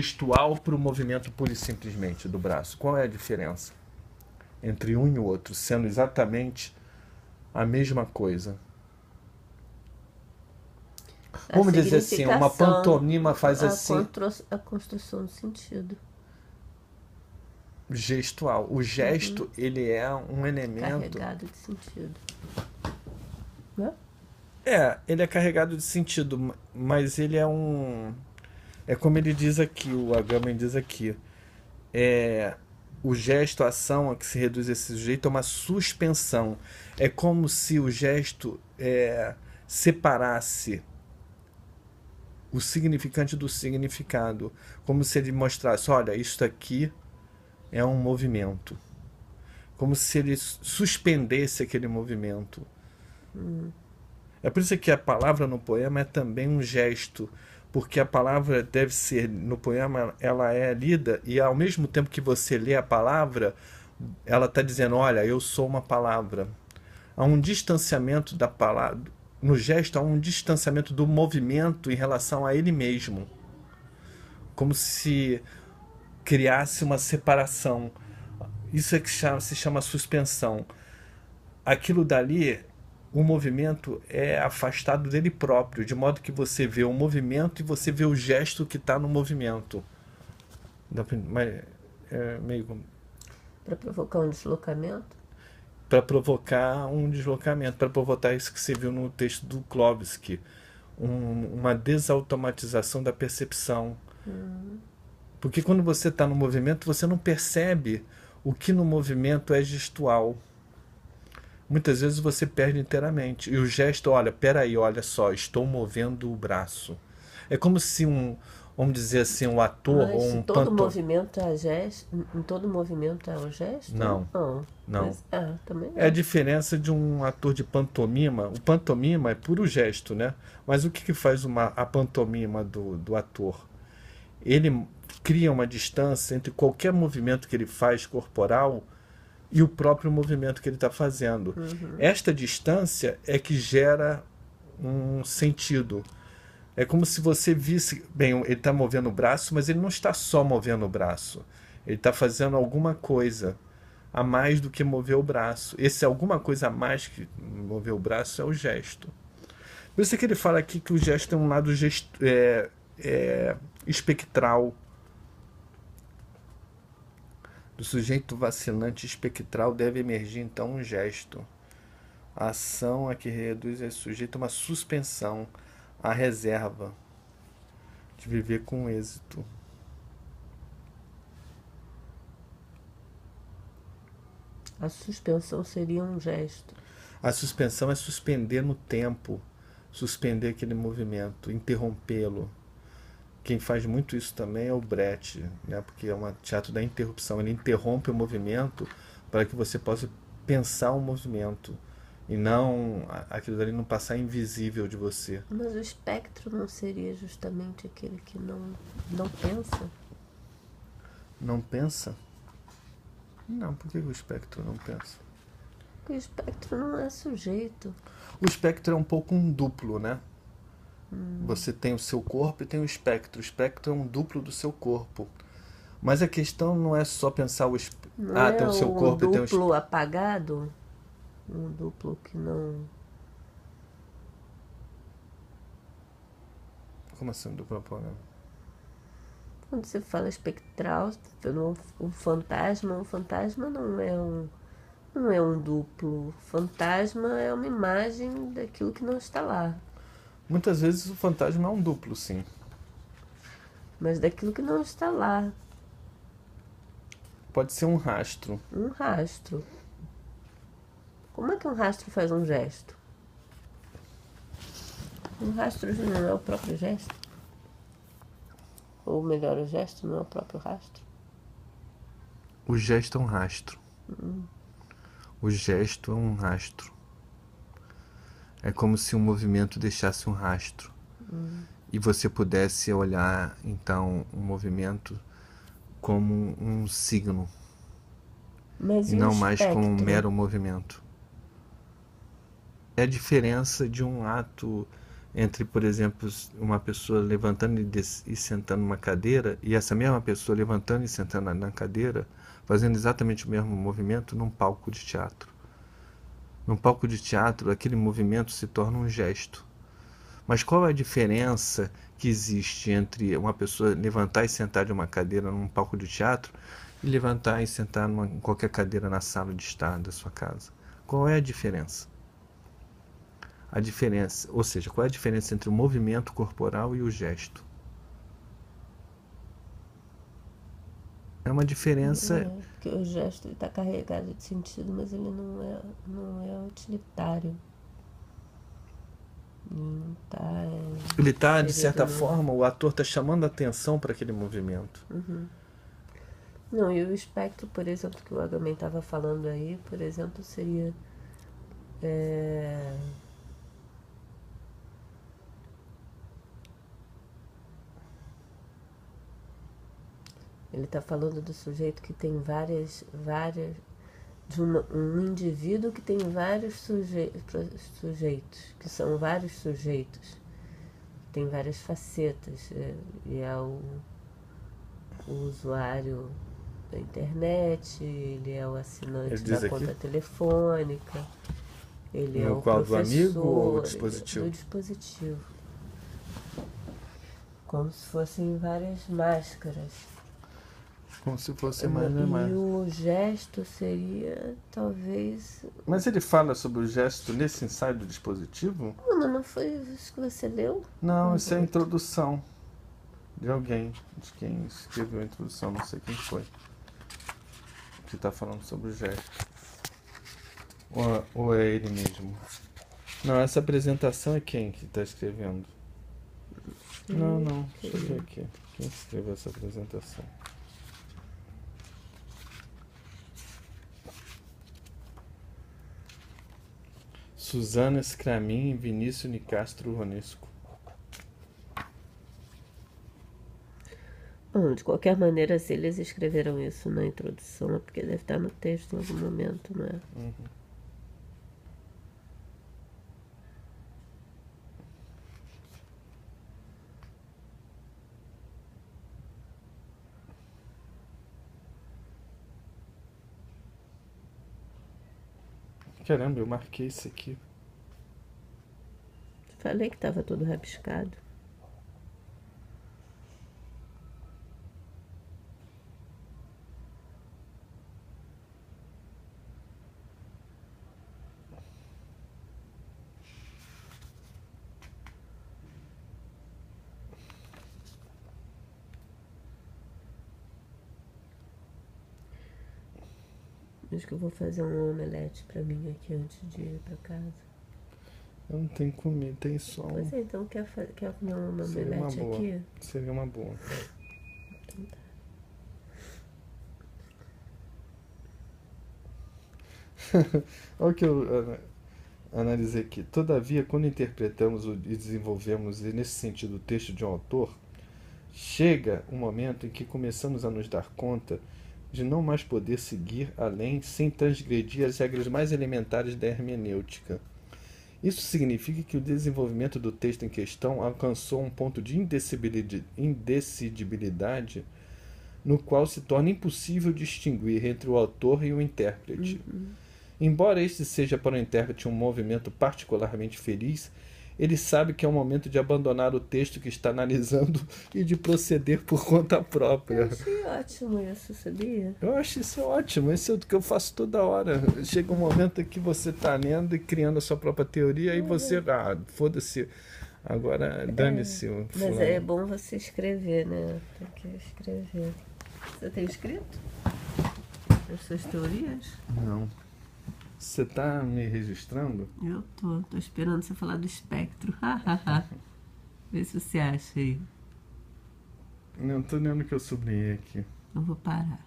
gestual para o movimento pura e simplesmente do braço. Qual é a diferença entre um e o outro, sendo exatamente a mesma coisa? A Vamos dizer assim, uma significação, pantomima faz assim, a construção do sentido. gestual. O gesto, ele é um elemento. Carregado de sentido. Né? Ele é carregado de sentido, mas ele é um. É como ele diz aqui, o Agamben diz aqui. É, o gesto, a ação a que se reduz esse sujeito é uma suspensão. É como se o gesto separasse o significante do significado. Como se ele mostrasse, olha, isso aqui é um movimento. Como se ele suspendesse aquele movimento. É por isso que a palavra no poema é também um gesto, porque a palavra deve ser, no poema, ela é lida e ao mesmo tempo que você lê a palavra, ela está dizendo, olha, eu sou uma palavra. Há um distanciamento da palavra, no gesto há um distanciamento do movimento em relação a ele mesmo, como se criasse uma separação. Isso é que se chama suspensão. Aquilo dali, o movimento é afastado dele próprio, de modo que você vê o movimento e você vê o gesto que está no movimento. Mas é meio Para provocar um deslocamento. para provocar um deslocamento, para provocar isso que você viu no texto do Klobuchar, uma desautomatização da percepção. Porque quando você está no movimento, você não percebe o que no movimento é gestual. Muitas vezes você perde inteiramente. E o gesto, olha, peraí, olha só, estou movendo o braço. É como se vamos dizer assim, um ator Mas ou se um todo panto... movimento é gesto, em todo movimento é o gesto? Não, Não. não. Mas, também É a não. diferença de um ator de pantomima. O pantomima é puro gesto, né? Mas o que faz a pantomima do ator? Ele cria uma distância entre qualquer movimento que ele faz corporal e o próprio movimento que ele está fazendo. Esta distância é que gera um sentido. É como se você visse, bem, ele está movendo o braço, mas ele não está só movendo o braço. Ele está fazendo alguma coisa a mais do que mover o braço. Esse alguma coisa a mais que mover o braço é o gesto. Por isso é que ele fala aqui que o gesto tem um lado espectral. Do sujeito vacilante espectral deve emergir então um gesto. A ação a que reduz esse sujeito a uma suspensão, a reserva de viver com êxito. A suspensão seria um gesto. A suspensão é suspender no tempo, suspender aquele movimento, interrompê-lo. Quem faz muito isso também é o Brecht, né? Porque é um teatro da interrupção. Ele interrompe o movimento para que você possa pensar o movimento e não aquilo dali não passar invisível de você. Mas o espectro não seria justamente aquele que não pensa? Não pensa? Não, por que o espectro não pensa? Porque o espectro não é sujeito. O espectro é um pouco um duplo, né? Você tem o seu corpo e tem o espectro. O espectro é um duplo do seu corpo. Mas a questão não é só pensar o Não é tem o seu um corpo e tem o duplo apagado? Um duplo que não... Como assim, duplo apagado? Quando você fala espectral, o fantasma não é um duplo. O fantasma é uma imagem daquilo que não está lá. Muitas vezes o fantasma é um duplo, sim. Mas daquilo que não está lá. Pode ser um rastro. Um rastro. Como é que um rastro faz um gesto? Um rastro não é o próprio gesto? Ou melhor, o gesto não é o próprio rastro? O gesto é um rastro. O gesto é um rastro. É como se um movimento deixasse um rastro. E você pudesse olhar, então, um movimento como um signo. Mas E e o não mais como um espectro? mero movimento. É a diferença de um ato entre, por exemplo, uma pessoa levantando e sentando numa cadeira, e essa mesma pessoa levantando e sentando na cadeira, fazendo exatamente o mesmo movimento num palco de teatro. Num palco de teatro, aquele movimento se torna um gesto. Mas qual é a diferença que existe entre uma pessoa levantar e sentar de uma cadeira num palco de teatro e levantar e sentar em qualquer cadeira na sala de estar da sua casa? Qual é a diferença? A diferença, ou seja, qual é a diferença entre o movimento corporal e o gesto? É uma diferença. Porque o gesto está carregado de sentido, mas ele não é utilitário. Não tá Ele está, de inserido certa no... forma, o ator está chamando a atenção para aquele movimento. Não, e o espectro, por exemplo, que o Agamben estava falando aí, por exemplo, seria... Ele está falando do sujeito que tem várias de um indivíduo que tem vários sujeitos, que são vários sujeitos, tem várias facetas, e é o usuário da internet, ele é o assinante da conta telefônica, ele é o qual, professor, do amigo ou o dispositivo? do dispositivo. Como se fossem várias máscaras. Como se fosse mais ou menos. E o gesto seria, talvez... Mas ele fala sobre o gesto nesse ensaio do dispositivo? Não foi isso que você leu? Não, isso é a introdução de alguém, de quem escreveu a introdução, não sei quem foi, que está falando sobre o gesto. Ou é ele mesmo? Não, essa apresentação é quem que está escrevendo? Não, deixa eu ver aqui. Quem escreveu essa apresentação? Suzana Scramin e Vinícius Nicastro Ronesco. Bom, de qualquer maneira, se eles escreveram isso na introdução, é porque deve estar no texto em algum momento, não é? Caramba, eu marquei isso aqui. Falei que estava todo rabiscado. Acho que eu vou fazer um omelete pra mim aqui antes de ir pra casa. Eu não tenho comida, tem só um. Pois é, então quer comer um omelete aqui? Seria uma boa. Então tá. Olha o que eu analisei aqui. Todavia, quando interpretamos e desenvolvemos nesse sentido o texto de um autor, chega um momento em que começamos a nos dar conta de não mais poder seguir além sem transgredir as regras mais elementares da hermenêutica. Isso significa que o desenvolvimento do texto em questão alcançou um ponto de indecidibilidade no qual se torna impossível distinguir entre o autor e o intérprete. Embora este seja para o intérprete um movimento particularmente feliz, ele sabe que é o momento de abandonar o texto que está analisando e de proceder por conta própria. Eu achei ótimo isso, sabia? Eu acho isso ótimo, isso é o que eu faço toda hora. Chega um momento que você está lendo e criando a sua própria teoria e você, foda-se, agora dane-se. Mas é bom você escrever, né? Tem que escrever. Você tem escrito as suas teorias? Não. Você tá me registrando? Eu tô esperando você falar do espectro. Vê se você acha aí. Não, tô lendo que eu sublinhei aqui. Eu vou parar.